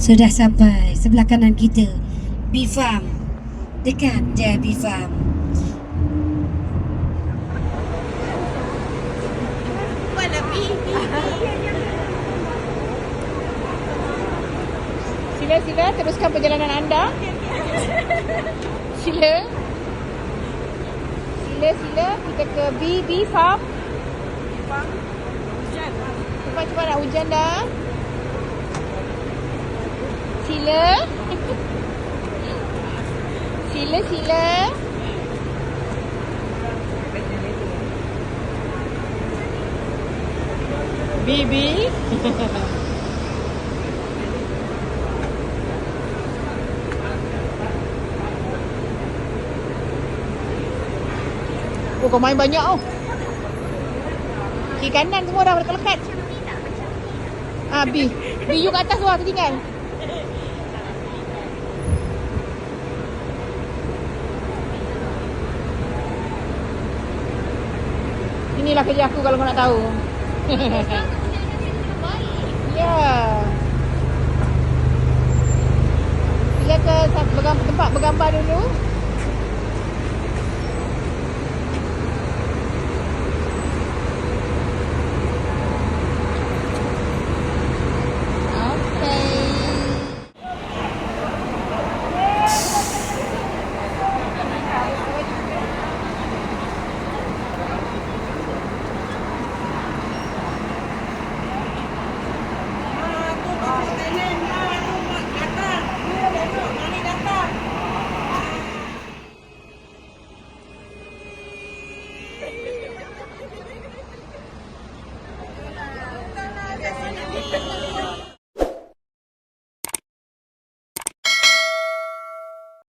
Sudah sampai sebelah kanan kita Bee Farm. Dekat je Bee Farm. Mana Bee? Sila teruskan perjalanan anda. Sila kita ke Bee Farm. Cepat nak hujan dah. Sila. Bibi. Oh, kau main banyak oh. Kiri kanan semua dah lekat-lekat. B you kat atas tu lah, tertinggal. Inilah kerja aku kalau kau nak tahu. Ya. Sila ke tempat bergambar dulu.